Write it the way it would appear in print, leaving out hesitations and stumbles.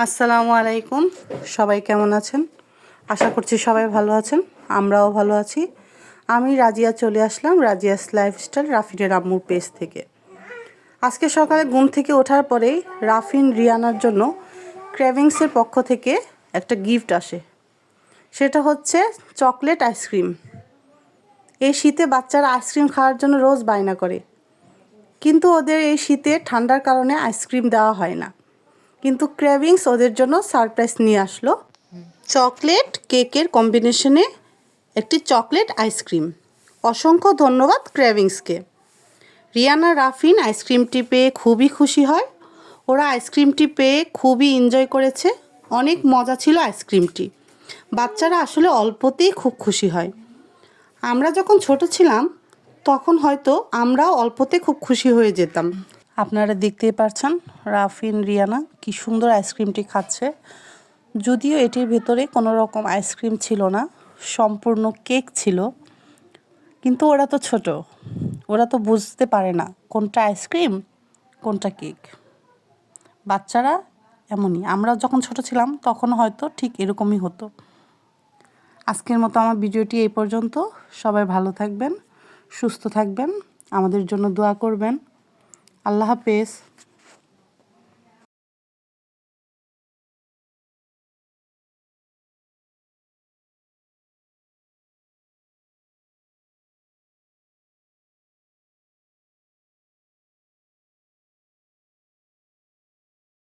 আসসালামু আলাইকুম। সবাই কেমন আছেন? আশা করছি সবাই ভালো আছেন, আমরাও ভালো আছি। আমি রাজিয়া চলে আসলাম রাজিয়াস লাইফস্টাইল রাফিনের আম্মুর পেজ থেকে। আজকে সকালে ঘুম থেকে ওঠার পরেই রাফিন রিয়ানার জন্য ক্রেভিংসের পক্ষ থেকে একটা গিফট আসে। সেটা হচ্ছে চকলেট আইসক্রিম। এই শীতে বাচ্চারা আইসক্রিম খাওয়ার জন্য রোজ বায়না করে, কিন্তু ওদের এই শীতে ঠান্ডার কারণে আইসক্রিম দেওয়া হয় না। কিন্তু ক্রেভিংস ওদের জন্য সারপ্রাইজ নিয়ে আসলো, চকলেট কেকের কম্বিনেশনে একটি চকলেট আইসক্রিম। অসংখ্য ধন্যবাদ ক্রেভিংসকে। রিয়ানা রাফিন আইসক্রিমটি পেয়ে খুবই খুশি হয়। ওরা আইসক্রিমটি পেয়ে খুবই এনজয় করেছে। অনেক মজা ছিল আইসক্রিমটি। বাচ্চারা আসলে অল্পতেই খুব খুশি হয়। আমরা যখন ছোট ছিলাম তখন হয়তো আমরাও অল্পতে খুব খুশি হয়ে যেতাম। আপনারা দেখতেই পাচ্ছেন রাফিন রিয়ানা কি সুন্দর আইসক্রিমটি খাচ্ছে। যদিও এটির ভেতরে কোনো রকম আইসক্রিম ছিল না, সম্পূর্ণ কেক ছিল, কিন্তু ওরা তো ছোট, ওরা তো বুঝতে পারে না কোনটা আইসক্রিম কোনটা কেক। বাচ্চারা এমনই, আমরা যখন ছোট ছিলাম তখন হয়তো ঠিক এরকমই হতো। আজকের মতো আমার ভিডিওটি এই পর্যন্ত। সবাই ভালো থাকবেন, সুস্থ থাকবেন, আমাদের জন্য দোয়া করবেন। আল্লাহ হাফেজ।